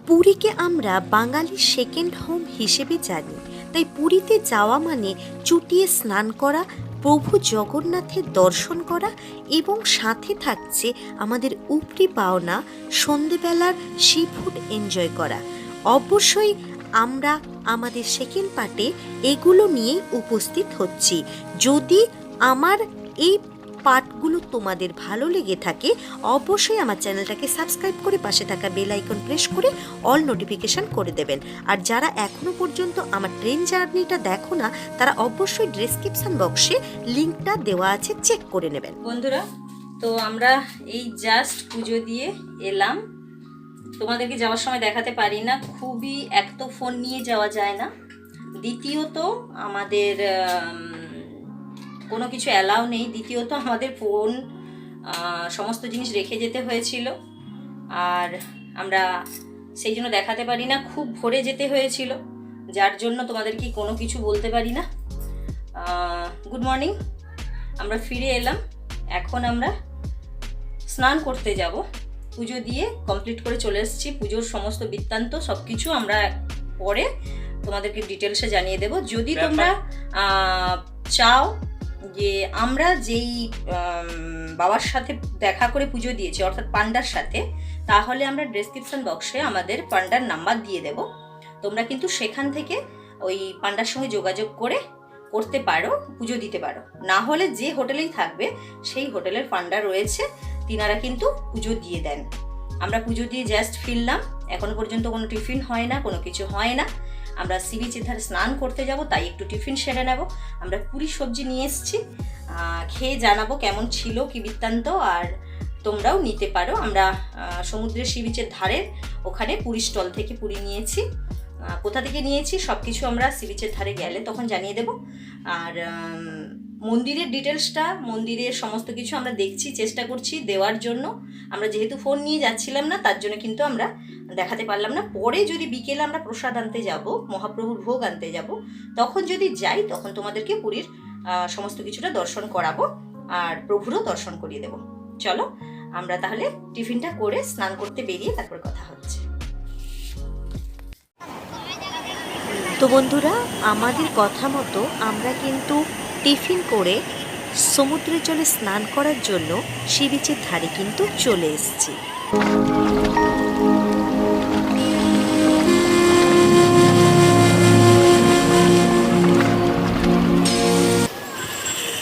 পুরীকে আমরা বাঙালির second home হিসেবে জানি, তাই পুরীতে যাওয়া মানে চুটিয়ে স্নান করা, প্রভু জগন্নাথের দর্শন করা এবং সাথে থাকছে আমাদের উপরি পাওনা সন্ধেবেলার সি ফুড এনজয় করা। অবশ্যই আমরা আমাদের সেকেন্ড পার্টে এগুলো নিয়েই উপস্থিত হচ্ছি। যদি আমার এই পার্টগুলো তোমাদের ভালো লেগে থাকে, অবশ্যই আমার চ্যানেলটাকে সাবস্ক্রাইব করে পাশে থাকা বেল আইকন প্রেস করে অল নোটিফিকেশন করে দেবেন। আর যারা এখনো পর্যন্ত আমার ট্রেন জার্নিটা দেখো না, তারা অবশ্যই ডেসক্রিপশন বক্সে লিঙ্কটা দেওয়া আছে, চেক করে নেবেন। বন্ধুরা, তো আমরা এই জাস্ট পুজো দিয়ে এলাম। তোমাদেরকে যাওয়ার সময় দেখাতে পারি না, খুবই এক তো ফোন নিয়ে যাওয়া যায় না, দ্বিতীয়ত আমাদের কোনো কিছু অ্যালাউ নেই, দ্বিতীয়ত আমাদের ফোন সমস্ত জিনিস রেখে যেতে হয়েছিল, আর আমরা সেই জন্য দেখাতে পারি না। খুব ভোরে যেতে হয়েছিল, যার জন্য তোমাদেরকে কোনো কিছু বলতে পারি না। গুড মর্নিং, আমরা ফিরে এলাম। এখন আমরা স্নান করতে যাব। পুজো দিয়ে কমপ্লিট করে চলে এসেছি। পুজোর সমস্ত বৃত্তান্ত সব কিছু আমরা পরে তোমাদেরকে ডিটেলসে জানিয়ে দেব। যদি তোমরা চাও যে আমরা যেই বাবার সাথে দেখা করে পুজো দিয়েছি, অর্থাৎ পান্ডার সাথে, তাহলে আমরা ডেসক্রিপশন বক্সে আমাদের পান্ডার নাম্বার দিয়ে দেব। তোমরা কিন্তু সেখান থেকে ওই পান্ডার সঙ্গে যোগাযোগ করে করতে পারো, পুজো দিতে পারো। না হলে যে হোটেলেই থাকবে সেই হোটেলের পান্ডা রয়েছে, তিনারা কিন্তু পুজো দিয়ে দেন। আমরা পুজো দিয়ে জাস্ট ফিরলাম, এখনো পর্যন্ত কোনো টিফিন হয় না, কোনো কিছু হয় না। আমরা সি বিচের ধারে স্নান করতে যাব, তাই একটু টিফিন সেরে নেব। আমরা পুরি সবজি নিয়ে এসেছি, খেয়ে জানাবো কেমন ছিল, কি বৃত্তান্ত, আর তোমরাও নিতে পারো। আমরা সমুদ্রের সি বিচের ধারের ওখানে পুরি স্টল থেকে পুরি নিয়েছি। কোথা থেকে নিয়েছি সব কিছু আমরা সি বিচের ধারে গেলে তখন জানিয়ে দেব। আর মন্দিরের ডিটেলসটা, মন্দিরের সমস্ত কিছু আমরা দেখছি, চেষ্টা করছি দেওয়ার জন্য। আমরা যেহেতু ফোন নিয়ে যাচ্ছিলাম না, তার জন্য কিন্তু আমরা দেখাতে পারলাম না। পরে যদি বিকেলে আমরা প্রসাদ আনতে যাব, মহাপ্রভুর ভোগ আনতে যাব, তখন যদি যাই, তখন তোমাদেরকে পুরীর সমস্ত কিছুটা দর্শন করাবো আর প্রভুরও দর্শন করিয়ে দেব। চলো আমরা তাহলে টিফিনটা করে স্নান করতে বেরিয়ে তারপর কথা হচ্ছে। তো বন্ধুরা, আমাদের কথা মতো আমরা কিন্তু টিফিন করে সমুদ্রের জলে স্নান করার জন্য সি বিচের ধারে কিন্তু চলে এসেছি।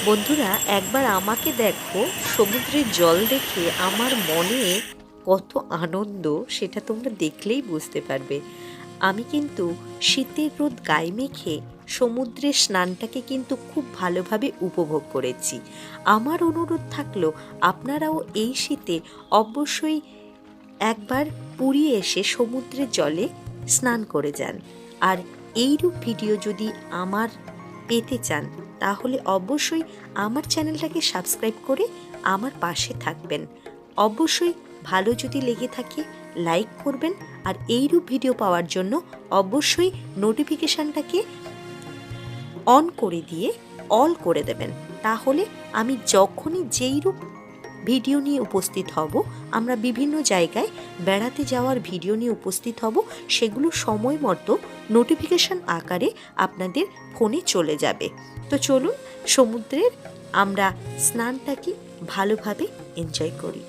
বন্ধুরা, একবার আমাকে দেখো, সমুদ্রের জল দেখে আমার মনে কত আনন্দ সেটা তোমরা দেখলেই বুঝতে পারবে। আমি কিন্তু শীতের রোদ গায়ে মেখে সমুদ্রের স্নানটাকে কিন্তু খুব ভালোভাবে উপভোগ করেছি। আমার অনুরোধ থাকলো, আপনারাও এই শীতে অবশ্যই একবার পুরী এসে সমুদ্রের জলে স্নান করে যান। আর এইরূপ ভিডিও যদি আমার পেতে চান, তাহলে অবশ্যই আমার চ্যানেলটাকে সাবস্ক্রাইব করে আমার পাশে থাকবেন। অবশ্যই ভালো যদি লেগে থাকে লাইক করবেন, আর এইরূপ ভিডিও পাওয়ার জন্য অবশ্যই নোটিফিকেশানটাকে অন করে দিয়ে অল করে দেবেন। তাহলে আমি যখনই যেইরূপ ভিডিও নিয়ে উপস্থিত হব, আমরা বিভিন্ন জায়গায় বেড়াতে যাওয়ার ভিডিও নিয়ে উপস্থিত হব, সেগুলো সময় মতো নোটিফিকেশান আকারে আপনাদের ফোনে চলে যাবে। তো চলুন সমুদ্রের আমরা স্নানটাকে ভালোভাবে এনজয় করি।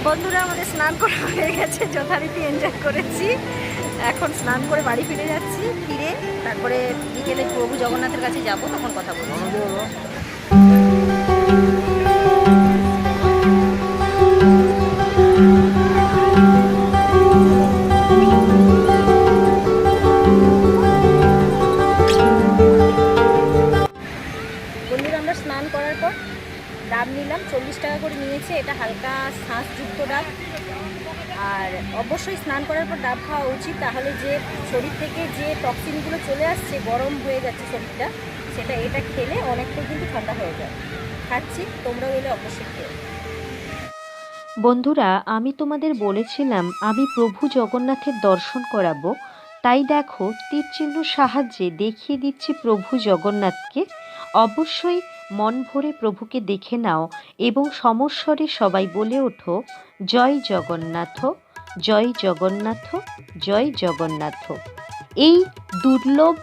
বন্ধুরা, আমাদের স্নান করা হয়ে গেছে, যথারীতি এনজয় করেছি। এখন স্নান করে বাড়ি ফিরে যাচ্ছি। ফিরে তারপরে বিকেলে প্রভু জগন্নাথের কাছে যাব, তখন কথা বলবো। বন্ধুরা, আমরা স্নান করার পর ডাব নিলাম, 40 টাকা করে নিয়েছে। এটা হালকা শাঁসযুক্ত ডাব। আর অবশ্যই স্নান করার পর ডাব খাওয়া উচিত, তাহলে যে শরীর থেকে যে টক্সিনগুলো চলে আসছে, গরম হয়ে যাচ্ছে শরীরটা, সেটা এটা খেলে অনেকটাই কিন্তু ঠান্ডা হয়ে যায়। খাচ্ছি, তোমরাও এলে অবশ্যই খেয়ে। বন্ধুরা, আমি তোমাদের বলেছিলাম আমি প্রভু জগন্নাথের দর্শন করাবো। তাই দেখো, তীরচিহ্ন সাহায্যে দেখিয়ে দিচ্ছি প্রভু জগন্নাথকে। অবশ্যই মন ভরে প্রভুকে দেখে নাও এবং সমস্বরে সবাই বলে ওঠো, জয় জগন্নাথ, জয় জগন্নাথ, জয় জগন্নাথ। এই দুর্লভ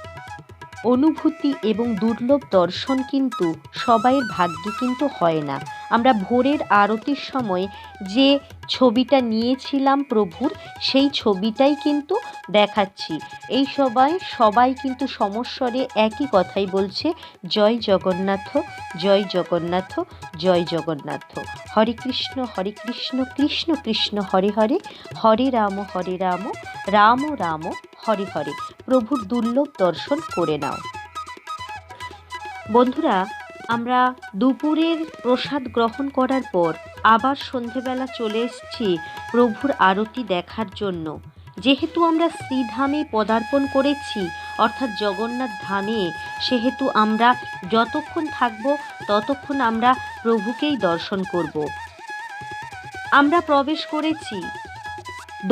অনুভূতি এবং দুর্লভ দর্শন কিন্তু সবাইয়ের ভাগ্যে কিন্তু হয় না। আমরা ভোরের আরতির সময় যে ছবিটা নিয়েছিলাম প্রভুর, সেই ছবিটাই কিন্তু দেখাচ্ছি। এই সবাই কিন্তু সমস্বরে একই কথাই বলছে, জয় জগন্নাথ, জয় জগন্নাথ, জয় জগন্নাথ। হরে কৃষ্ণ কৃষ্ণ কৃষ্ণ হরে হরে, হরে রাম রাম রাম হরে হরে। প্রভুর দুর্লভ দর্শন করে নাও। বন্ধুরা, আমরা দুপুরের প্রসাদ গ্রহণ করার পর আবার সন্ধেবেলা চলে এসেছি প্রভুর আরতি দেখার জন্য। যেহেতু আমরা শ্রীধামে পদার্পণ করেছি, অর্থাৎ জগন্নাথ ধামে, সেহেতু আমরা যতক্ষণ থাকব ততক্ষণ আমরা প্রভুকেই দর্শন করব। আমরা প্রবেশ করেছি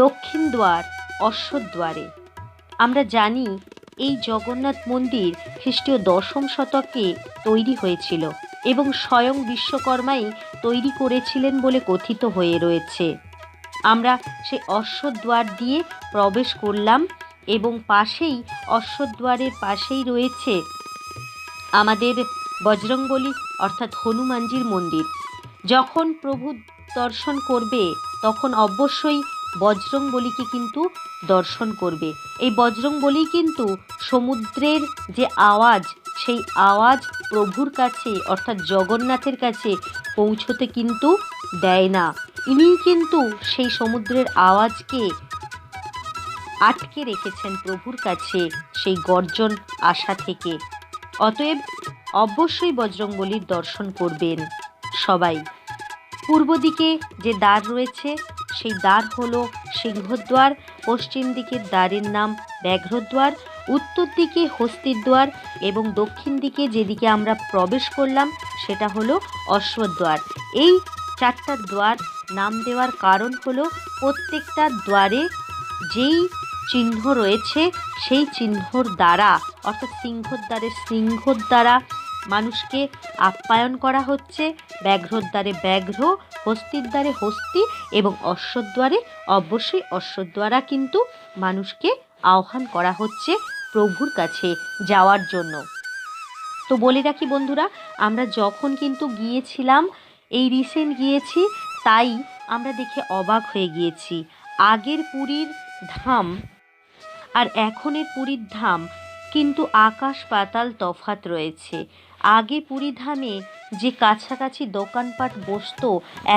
দক্ষিণ দ্বার অশ্বদ্বারে। আমরা জানি এই জগন্নাথ মন্দির খ্রিস্টীয় দশম শতকে তৈরি হয়েছিল এবং স্বয়ং বিশ্বকর্মাই তৈরি করেছিলেন বলে কথিত হয়ে রয়েছে। আমরা সেই অশ্বদ্বার দিয়ে প্রবেশ করলাম এবং পাশেই, অশ্বদ্বারের পাশেই রয়েছে আমাদের বজরংবলী অর্থাৎ হনুমানজির মন্দির। যখন প্রভু দর্শন করবে তখন অবশ্যই বজরংবলীকে কিন্তু দর্শন করবে। এই বজরংবলী কিন্তু সমুদ্রের যে আওয়াজ, সেই আওয়াজ প্রভুর কাছে অর্থাৎ জগন্নাথের কাছে পৌঁছতে কিন্তু দেয় না। ইনিই কিন্তু সেই সমুদ্রের আওয়াজকে আটকে রেখেছেন প্রভুর কাছে সেই গর্জন আসা থেকে। অতএব অবশ্যই বজরংবলীর দর্শন করবেন সবাই। পূর্ব দিকে যে দ্বার রয়েছে সেই দ্বার হলো সিংহদ্বার, পশ্চিম দিকের দ্বারের নাম ব্যাঘ্রদ্বার, উত্তর দিকে হস্তিদ্বার এবং দক্ষিণ দিকে যেদিকে আমরা প্রবেশ করলাম সেটা হলো অশ্বদ্বার। এই চারটা দ্বার নাম দেওয়ার কারণ হলো প্রত্যেকটা দ্বারে যেই চিহ্ন রয়েছে সেই চিহ্নর দ্বারা, অর্থাৎ সিংহদ্বারের সিংহর দ্বারা মানুষকে আপ্যায়ন করা হচ্ছে, ব্যাঘ্রদ্বারে ব্যাঘ্র, হস্তির দ্বারে হস্তি এবং অশ্বদ্বারে অবশ্যই অশ্বদ্বারা কিন্তু মানুষকে আহ্বান করা হচ্ছে প্রভুর কাছে যাওয়ার জন্য। তো বলে রাখি বন্ধুরা, আমরা যখন কিন্তু গিয়েছিলাম, এই রিসেন্ট গিয়েছি, তাই আমরা দেখে অবাক হয়ে গিয়েছি। আগের পুরীর ধাম আর এখনের পুরীর ধাম কিন্তু আকাশ পাতাল তফাৎ রয়েছে। আগে পুরীধামে যে কাছাকাছি দোকানপাট বসতো,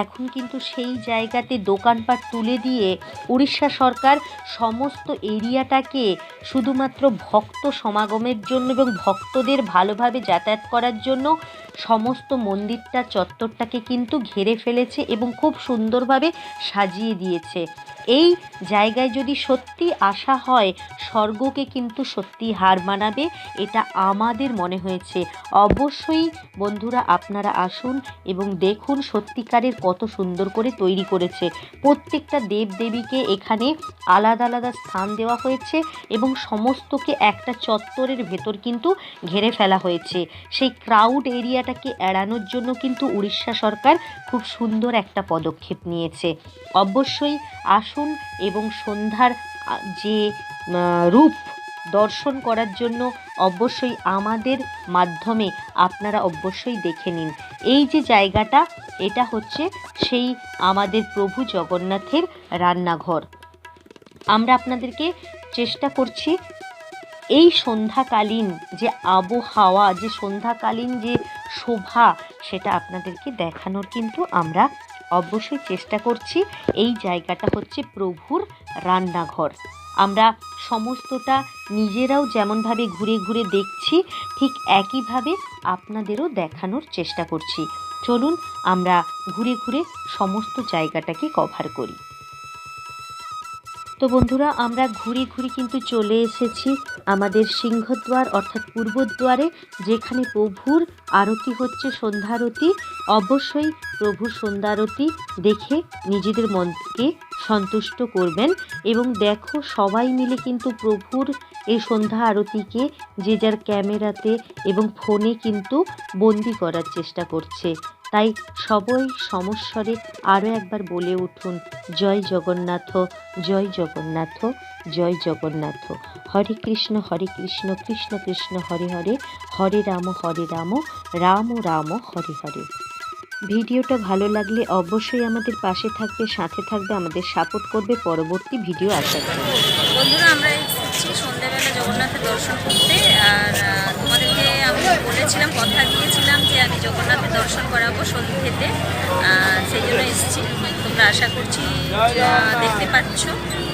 এখন কিন্তু সেই জায়গাতে দোকানপাট তুলে দিয়ে উড়িষ্যা সরকার সমস্ত এরিয়াটাকে শুধুমাত্র ভক্ত সমাগমের জন্য এবং ভক্তদের ভালোভাবে যাতায়াত করার জন্য সমস্ত মন্দিরটা, চত্বরটাকে কিন্তু ঘিরে ফেলেছে এবং খুব সুন্দরভাবে সাজিয়ে দিয়েছে। এই জায়গায় যদি সত্যি আসা হয়, স্বর্গকে কিন্তু সত্যি হার মানাবে, এটা আমাদের মনে হয়েছে। অবশ্যই বন্ধুরা আপনারা আসুন এবং দেখুন সত্যিকারের কত সুন্দর করে তৈরি করেছে। প্রত্যেকটা দেবদেবীকে এখানে আলাদা আলাদা স্থান দেওয়া হয়েছে এবং সমস্তকে একটা চত্বরের ভেতর কিন্তু ঘিরে ফেলা হয়েছে। সেই ক্রাউড এরিয়াটাকে এড়ানোর জন্য কিন্তু উড়িষ্যা সরকার খুব সুন্দর একটা পদক্ষেপ নিয়েছে। অবশ্যই আসুন এবং সন্ধ্যার যে রূপ দর্শন করার জন্য অবশ্যই আমাদের মাধ্যমে আপনারা অবশ্যই দেখে নিন। এই যে জায়গাটা, এটা হচ্ছে সেই আমাদের প্রভু জগন্নাথের রান্নাঘর। আমরা আপনাদেরকে চেষ্টা করছি এই সন্ধ্যাকালীন যে আবহাওয়া, যে সন্ধ্যাকালীন যে শোভা, সেটা আপনাদেরকে দেখানোর কিন্তু আমরা অবশ্যই চেষ্টা করছি। এই জায়গাটা হচ্ছে প্রভুর রান্নাঘর। আমরা সমস্তটা নিজেরাও যেমনভাবে ঘুরে ঘুরে দেখছি, ঠিক একইভাবে আপনাদেরও দেখানোর চেষ্টা করছি। চলুন আমরা ঘুরে ঘুরে সমস্ত জায়গাটাকে কভার করি। তো বন্ধুরা, আমরা ঘুরে ঘুরে কিন্তু চলে এসেছি আমাদের সিংহদ্বার অর্থাৎ পূর্বদ্বারে, যেখানে প্রভুর আরতি হচ্ছে, সন্ধ্যারতি। অবশ্যই প্রভুর সন্ধ্যারতি দেখে নিজেদের মনকে সন্তুষ্ট করবেন। এবং দেখো, সবাই মিলে কিন্তু প্রভুর এই সন্ধ্যা আরতিকে যে যার ক্যামেরাতে এবং ফোনে কিন্তু বন্দি করার চেষ্টা করছে। তাই সবাই সমস্বরে আরও একবার বলে উঠুন, জয় জগন্নাথ, জয় জগন্নাথ, জয় জগন্নাথ। হরে কৃষ্ণ কৃষ্ণ কৃষ্ণ হরে হরে, হরে রাম রাম রাম হরে হরে। ভিডিওটা ভালো লাগলে অবশ্যই আমাদের পাশে থাকবে, সাথে থাকবে, আমাদের সাপোর্ট করবে পরবর্তী ভিডিও আসার জন্য। বন্ধুরা, আমরা এসেছি সন্ধ্যাবেলা জগন্নাথের দর্শন করতে। আর তোমাদেরকে আমি বলেছিলাম, কথা দিয়েছিলাম যে আমি জগন্নাথের দর্শন করাবো সন্ধ্যেতে, সেই জন্য এসেছি। তোমরা আশা করছি দেখতে পাচ্ছ।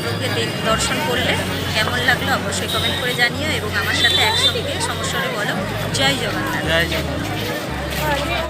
প্রভুকে দর্শন করলে কেমন লাগলো অবশ্যই কমেন্ট করে জানিও, এবং আমার সাথে একসঙ্গে সমস্যারে বলো, জয় জগন্নাথ।